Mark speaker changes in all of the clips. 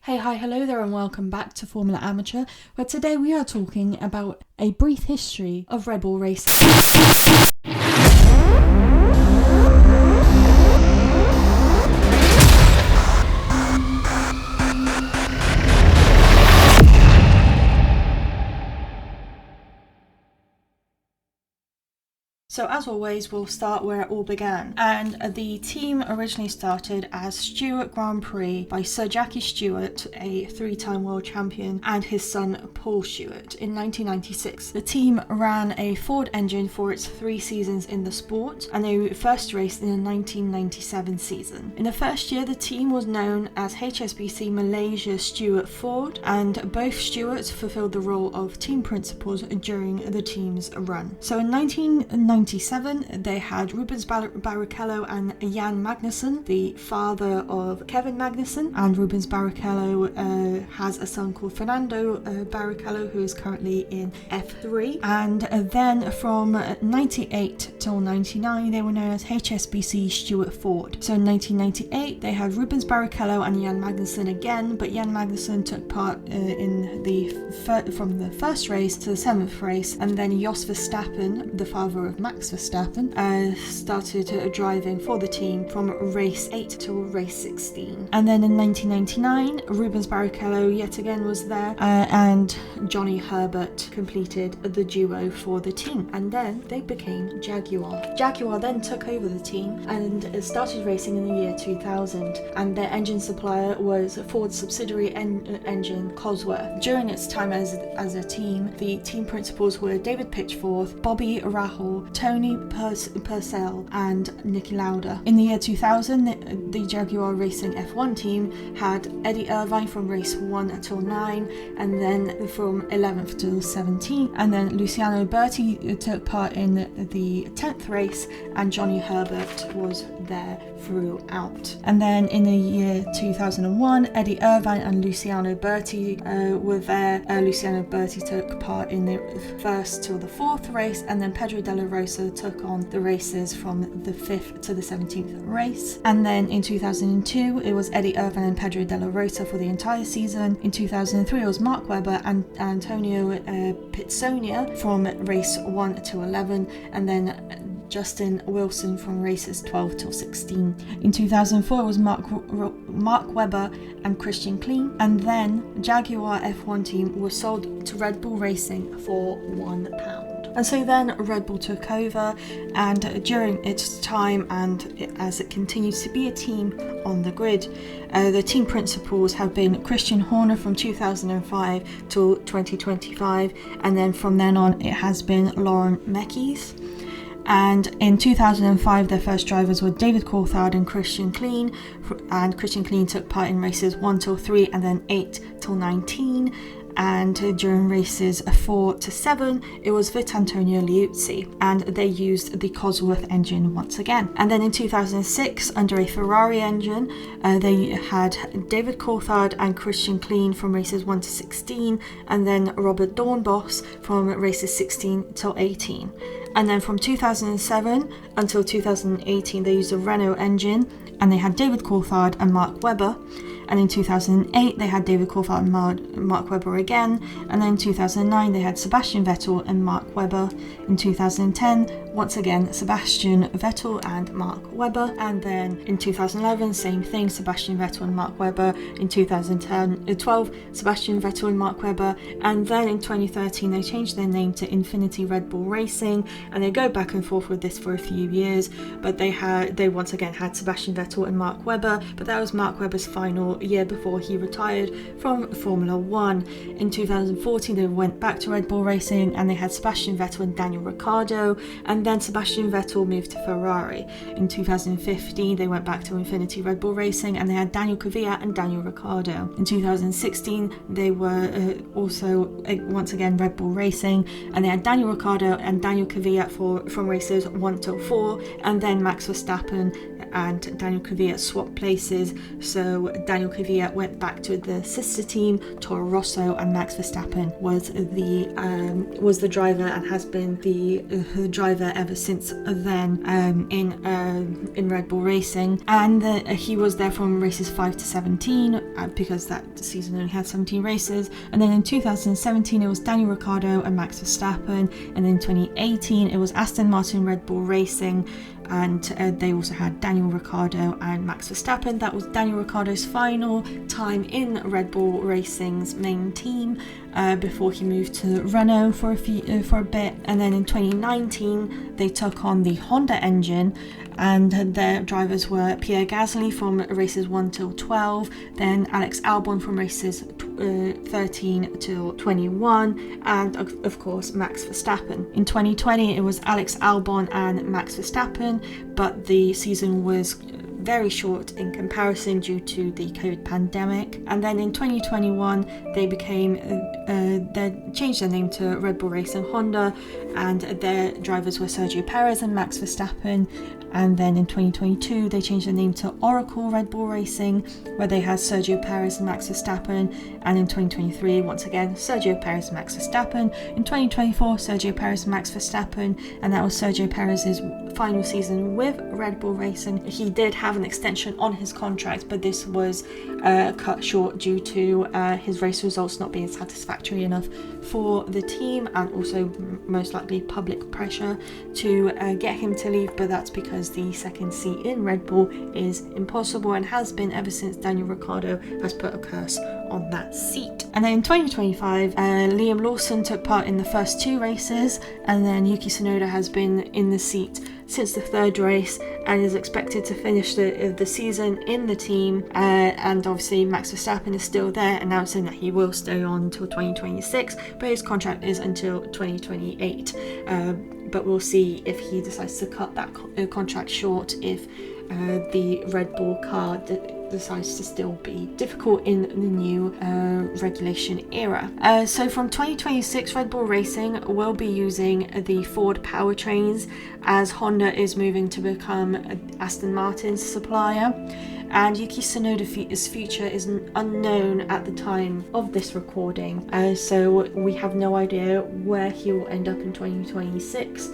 Speaker 1: Hey, hi, hello there, and welcome back to Formula Amateur, where today we are talking about a brief history of Red Bull racing. So as always, we'll start where it all began. And the team originally started as Stewart Grand Prix by Sir Jackie Stewart, a three-time world champion, and his son Paul Stewart in 1996. The team ran a Ford engine for its 3 seasons in the sport, and they first raced in the 1997 season. In the first year, the team was known as HSBC Malaysia Stewart Ford, and both Stewarts fulfilled the role of team principals during the team's run. So in 1997, they had Rubens Barrichello and Jan Magnussen, the father of Kevin Magnussen, and Rubens Barrichello has a son called Fernando Barrichello, who is currently in F3. And then from 98 till 99, they were known as HSBC Stewart Ford. So in 1998, they had Rubens Barrichello and Jan Magnussen again, but Jan Magnussen took part from the first race to the 7th race, and then Jos Verstappen, the father of Max Verstappen, started driving for the team from race 8 till race 16. And then in 1999, Rubens Barrichello yet again was there, and Johnny Herbert completed the duo for the team. And then they became Jaguar. Jaguar then took over the team and started racing in the year 2000, and their engine supplier was Ford's subsidiary engine Cosworth. During its time as a team, the team principals were David Pitchforth, Bobby Rahal, Tony Purcell, and Niki Lauda. In the year 2000, the Jaguar Racing F1 team had Eddie Irvine from race 1 till 9, and then from 11th till 17, and then Luciano Berti took part in the 10th race, and Johnny Herbert was there throughout. And then in the year 2001, Eddie Irvine and Luciano Berti were there. Luciano Berti took part in the 1st till the 4th race, and then Pedro Della Rosa took on the races from the 5th to the 17th race. And then in 2002, it was Eddie Irvine and Pedro Della Rosa for the entire season. In 2003, it was Mark Webber and Antonio Pizzonia from race 1 to 11, and then Justin Wilson from races 12 till 16. In 2004, it was Mark Webber and Christian Klein, and then Jaguar F1 team was sold to Red Bull Racing for £1. And so then Red Bull took over, and during its time and as it continues to be a team on the grid, the team principals have been Christian Horner from 2005 till 2025, and then from then on it has been Lauren Mekies. And in 2005, their first drivers were David Coulthard and Christian Klein, and Christian Klein took part in races 1 till 3 and then 8 till 19. And during races 4 to 7, it was Vitantonio Liuzzi, and they used the Cosworth engine once again. And then in 2006, under a Ferrari engine, they had David Coulthard and Christian Klein from races 1 to 16, and then Robert Dornbos from races 16 till 18. And then from 2007 until 2018, they used a Renault engine, and they had David Coulthard and Mark Webber. And in 2008, they had David Coulthard and Mark Webber again. And then in 2009, they had Sebastian Vettel and Mark Webber. In 2010, once again, Sebastian Vettel and Mark Webber. And then in 2011, same thing, Sebastian Vettel and Mark Webber. In 2012, Sebastian Vettel and Mark Webber. And then in 2013, they changed their name to Infinity Red Bull Racing. And they go back and forth with this for a few years. But they once again had Sebastian Vettel and Mark Webber. But that was Mark Webber's final year before he retired from Formula 1. In 2014, they went back to Red Bull Racing, and they had Sebastian Vettel and Daniel Ricciardo, and then Sebastian Vettel moved to Ferrari. In 2015, they went back to Infinity Red Bull Racing, and they had Daniel Kvyat and Daniel Ricciardo. In 2016, they were also once again Red Bull Racing, and they had Daniel Ricciardo and Daniel Kvyat from races 1 till 4, and then Max Verstappen and Daniel Kvyat swapped places, so Daniel Kvyat went back to the sister team Toro Rosso, and Max Verstappen was the driver and has been the driver ever since then in Red Bull Racing, and he was there from races 5 to 17 because that season only had 17 races. And then in 2017 it was Daniel Ricciardo and Max Verstappen, and in 2018 it was Aston Martin Red Bull Racing, and they also had Daniel Ricciardo and Max Verstappen. That was Daniel Ricciardo's final time in Red Bull Racing's main team before he moved to Renault for a bit. And then in 2019 they took on the Honda engine, and their drivers were Pierre Gasly from races 1 till 12, then Alex Albon from races 13 till 21, and of course Max Verstappen. In 2020 it was Alex Albon and Max Verstappen, but the season was very short in comparison due to the COVID pandemic. And then in 2021 they changed their name to Red Bull Racing Honda, and their drivers were Sergio Perez and Max Verstappen. And then in 2022 they changed their name to Oracle Red Bull Racing, where they had Sergio Perez and Max Verstappen. And in 2023 once again Sergio Perez and Max Verstappen. In 2024 Sergio Perez and Max Verstappen, and that was Sergio Perez's final season with Red Bull Racing. He did have an extension on his contract, but this was cut short due to his race results not being satisfactory enough for the team, and also most likely public pressure to get him to leave. But that's because the second seat in Red Bull is impossible, and has been ever since Daniel Ricciardo has put a curse on that seat. And then in 2025 Liam Lawson took part in the first 2 races, and then Yuki Tsunoda has been in the seat since the 3rd race and is expected to finish the season in the team. And obviously Max Verstappen is still there, announcing that he will stay on until 2026, but his contract is until 2028. But we'll see if he decides to cut that contract short if the Red Bull car decides to still be difficult in the new regulation era. So from 2026 Red Bull Racing will be using the Ford powertrains, as Honda is moving to become Aston Martin's supplier. And Yuki Tsunoda's future is unknown at the time of this recording, so we have no idea where he will end up in 2026,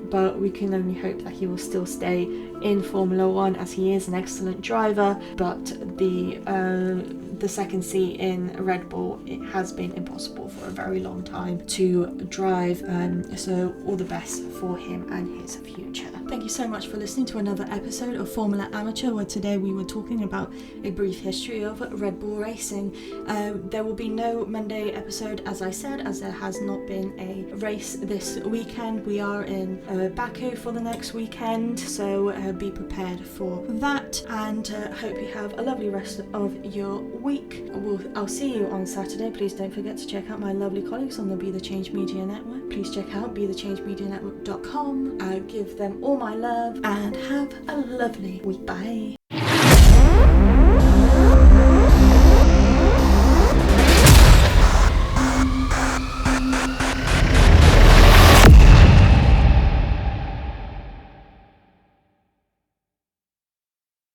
Speaker 1: but we can only hope that he will still stay in Formula 1, as he is an excellent driver. But the second seat in Red Bull, it has been impossible for a very long time to drive, so all the best for him and his future. Thank you so much for listening to another episode of Formula Amateur, where today we were talking about a brief history of Red Bull Racing. There will be no Monday episode, as I said, as there has not been a race this weekend. We are in Baku for the next weekend, so be prepared for that, and hope you have a lovely rest of your week. I'll see you on Saturday. Please don't forget to check out my lovely colleagues on the Be The Change Media Network. Please check out BeTheChangeMediaNetwork.com. Give them all my love, and have a lovely week. Bye.